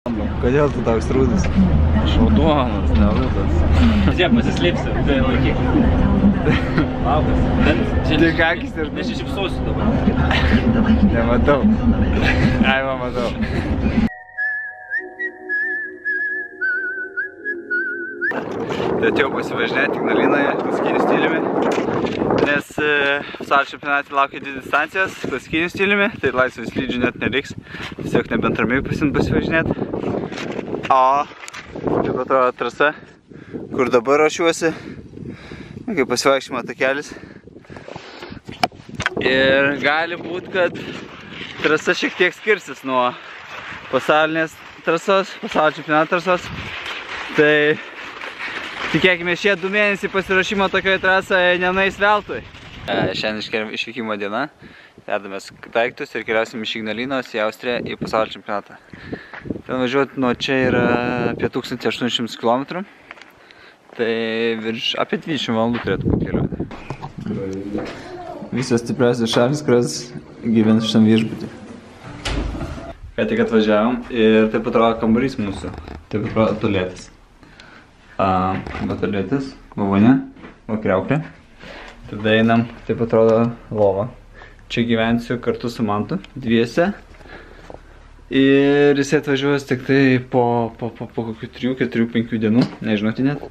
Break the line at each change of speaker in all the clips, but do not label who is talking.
Kodėl tu toks rūdas?
Šauduonas, ne rūdas. Žiūrėk, pasislėpsiu, tai laikyk. Laukas.
Tik akis ir...
Nesišypsosiu dabar.
Nematau. Ai, va, matau. Tai atėjau pasivažinėti Ignalinoje klasikiniu stiliumi, nes pasaulio čempionate laukia 2 distancijas klasikiniu stiliumi, tai laisvės slidžių net nereiks, tiesiog nebent ramiai pasivažinėti. O taip atrodo trasa, kur dabar ruošiuosi, kaip pasivaikščiojimo takelis. Ir gali būti, kad trasa šiek tiek skirsis nuo pasaulinės trasos, pasaulio čempionato trasos. Tai tikėkime, šie 2 mėnesiai pasiruošimo tokioje trasoje nenueis veltui. Šiandien išvykimo diena. Dedamės daiktus ir keliausim iš Ignalinos į Austriją į pasaulio čempionatą. Ten važiuoti nuo čia yra apie 1800 km. Tai virš apie 20 valandų turėtų būti kelionė. Visos stipriausios šalis, kurios gyvena šitam viešbutį. Ką tik atvažiavom ir taip atrodo kambarys mūsų. Taip atrodo tualetas. Tualetas, vovonė, kriauklė. Tada einam, taip atrodo lova. Čia gyvensiu kartu su Mantu, dviese. Ir jis atvažiuos tik tai po kokių 3-4-5 dienų, nežinoti net.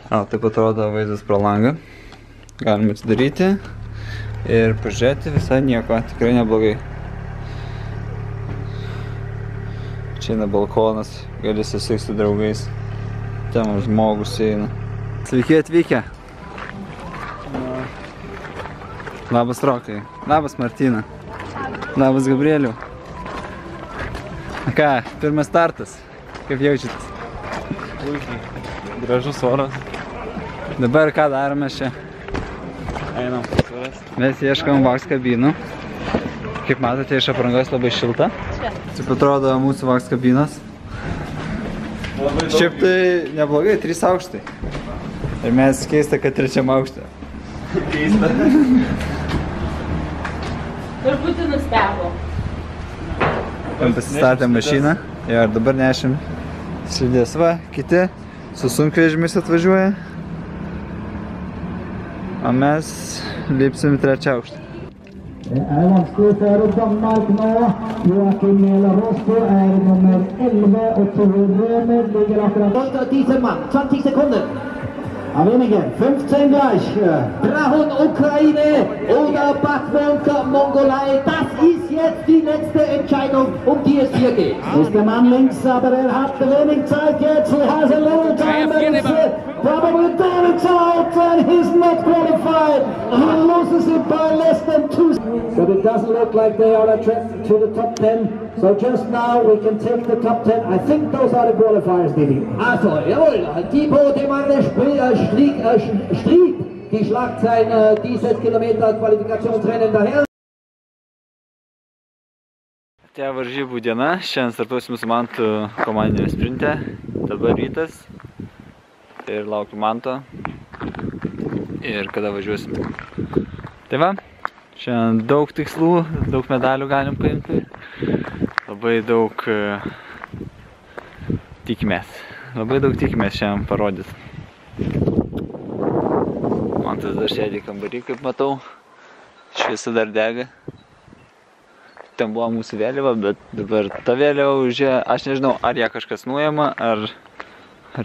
Taip atrodo vaizdas pro langą. Galime atsidaryti ir pažiūrėti visai nieko, tikrai neblogai. Čia eina balkonas, gali susitikti su draugais. Ten žmogus eina. Sveiki atvykę. Labas Rokai. Labas Martina. Labas Gabrieliu. Ką, pirmas startas. Kaip jaučiatės?
Puikiai. Gražus oras.
Dabar ką darome čia?
Einam pasvaras.
Mes ieškam Vox kabinų. Kaip matote, iš aprangos labai šilta. Taip atrodo mūsų Vox kabinos. Šiaip tai neblogai, 3 aukštai. Ir mes keista, kad 3 aukšte.
Keista.
Truputį nustebo.
Ten pasistatė mašiną. Ir dabar nešim slidės. Va, kiti su sunkvežimis atvažiuoja. O mes lipsim į 3 aukštą.
Vanskelig för Danmark nå. Joakim Melarosto nummer 11 och Römer ligger akkurat. Dieser Mann, 20 Sekunden. Weniger, 15 gleich. Brahun Ukraine oder Batmonka Mongolei. Das ist jetzt die letzte Entscheidung, die es hier geht. Ist der Mann links, aber hat wenig Zeit jetzt. Has a little time, but it's probably David's out and he's not qualified. He loses it by less than 2. But it doesn't look like they are attracted to the top 10. So just now we can take the top 10. I think those are the qualifiers, Didi. Also, jawohl, Thibaut Demanne strieb die Schlagzeilen dieses Kilometer Qualifikationsrennen daher.
Atėjo varžybų diena, šiandien startuosim su Mantu komandinėme sprinte. Dabar rytas. Ir laukiu Manto. Ir kada važiuosim. Tai va, šiandien daug tikslų, daug medalių galim paimti. Labai daug tikimės. Labai daug tikimės šiandien parodys. Mantas dar sėdi kambarį, kaip matau. Šviesa dar dega. Ten buvo mūsų vėliava, bet dabar ta vėliava užėjo. Aš nežinau, ar ją kažkas nuėma, ar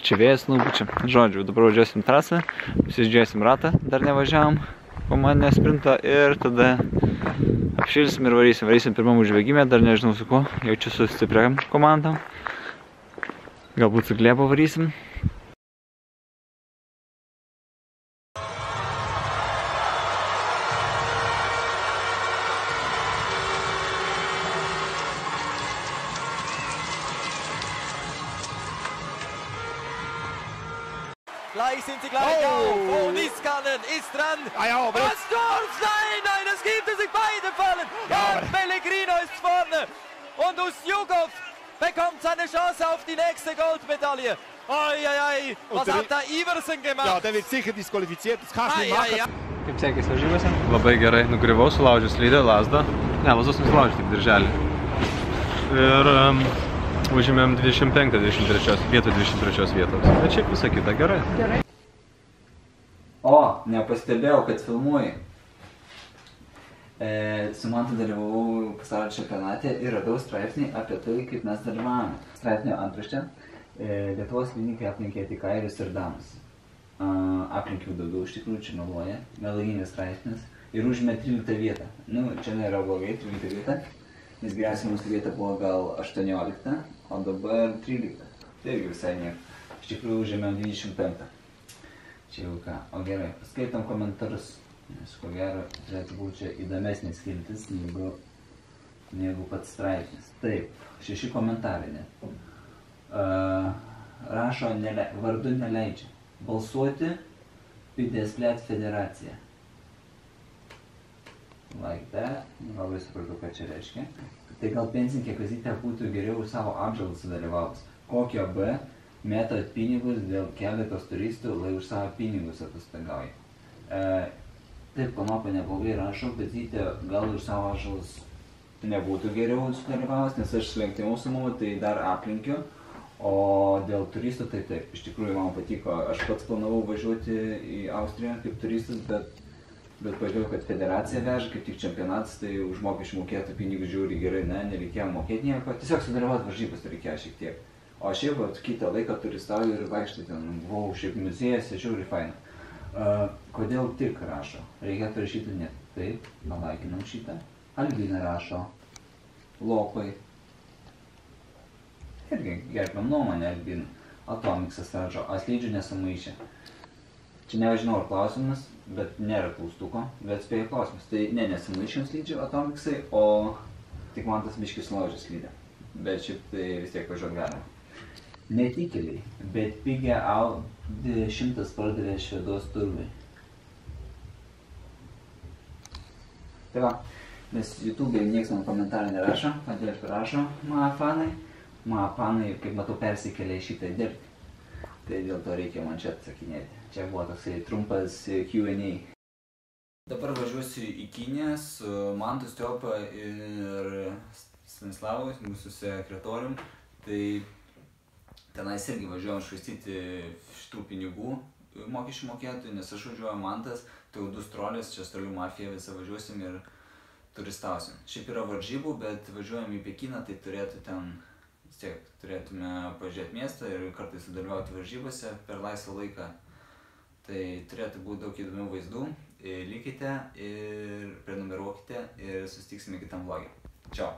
čia vėjas nupučia. Žodžiu, dabar važiuosim trasą, pasižiūrėsim ratą, dar nevažiavom komandinę sprintą ir tada apšilsim ir varysim. Varysim pirmam užbėgime, dar nežinau su kuo, jaučiu su stipriam komandom. Galbūt su Glebo varysim.
Gleich sind sie gleich auf. Oh, Niskanen ist dran. Was Dorf? Nein, es gibt sich beide fallen. Ja, Pellegrino ist vorne. Und Usjugov bekommt seine Chance auf die nächste Goldmedaille. Oi. Was hat da Iversen gemacht?
Ja, der wird sicher disqualifiziert. Das kannst du nicht machen.
Kaip sekės varžybose?
Labai gerai, nugriuvau, sulaužiu slidę, lazdą. Ne, lazdos nesulaužiu, tik dirželį. Ir užėmėm 25-23 vietą 23 vietos. Bet šiaip visą kitą gerai.
O, nepastebėjau, kad filmuoji. Su Mantu dalyvavau pasaulio čempionate ir radau straipsnį apie tai, kaip mes dalyvavome. Straipsnio antraštė. Lietuvos klininkai aplenkė tik airius ir danus. Aplenkiau daugiau iš tikrųjų, čia meluoja. Melaginės straipsnis. Ir užėmė 13 vietą. Nu, čia nėra blogai, 13 vietą. Nes geriausia mūsų vieta buvo gal 18, o dabar 13. Tai irgi visai nieko. Iš tikrųjų užėmėm 25. Čia jau ką. O gerai, paskaitom komentarus. Nes ko gero turėtų būti čia įdomesnis skiltis negu pats straipsnis. Taip, 6 komentarai net. Rašo vardu neleidžia. Balsuoti Pidesplet federacija. Like that. Labai supratau, ką čia reiškia. Tai gal pensininkė Kazytė būtų geriau už savo apžalą sudalyvavus. Kokio B metat pinigus dėl keletos turistų, lai už savo pinigus atostogauja. Taip, Konopa neblogai rašo, bet Zytė gal už savo apžalas nebūtų geriau sudalyvavus, nes aš lenktyniau sumu, tai dar aplinkiu. O dėl turistų, tai taip, iš tikrųjų man patiko. Aš pats planavau važiuoti į Austriją kaip turistas, bet pažiūrėjau, kad federacija veža, kaip tik čempionatas, tai už mokesčių mokėtų pinigus žiūri gerai, ne, nereikėjo mokėti nieko. Tiesiog sudalyvauti varžybas reikėjo šiek tiek. O šiaip kitą laiką turistauju ir vaikštai ten, buvau šiaip muziejose, žiūri faina. Kodėl tik rašo? Reikėtų rašyti ne taip, palaikinam šitą. Albina rašo. Lopai. Irgi gerbiam nuomonę Albina. Atomiksas rašo. Aslydžių nesumaišė. Čia nežinau ar klausimas, bet nėra klaustuko, bet spėjo klausimas. Tai nesumaišėm slydžių Atomiksai, o tik man tas biškis laužė slydę. Bet šiaip tai vis tiek važiuot galima. Netikėliai, bet pigią Audi 100 pardavė Švedos turgui. Tai va, nes YouTube'e nieks man komentarą nerašo, kodėl rašo mano fanai, kaip matau, persikėlė į šitą dirbti. Tai dėl to reikia man čia atsakinėti. Čia buvo toksai trumpas Q&A. Dabar važiuosiu į Kiniją su Mantu Stiopa ir Stanislavui, mūsų sekretorium. Tai tenais irgi važiuojam švaistyti šitų pinigų mokesčių mokėtojų, nes aš važiuoju Mantas, tai jau 2 trolės, čia Strolių mafija visą važiuosim ir turistausim. Šiaip yra varžybų, bet važiuojam į Pekiną, tai turėtų ten, vis tiek, turėtume pažiūrėti miestą ir kartais sudalyvauti varžybose per laisvą laiką. Tai turėtų būti daug įdomių vaizdų. Likite ir prenumeruokite ir susitiksime kitam vlogė. Čiau.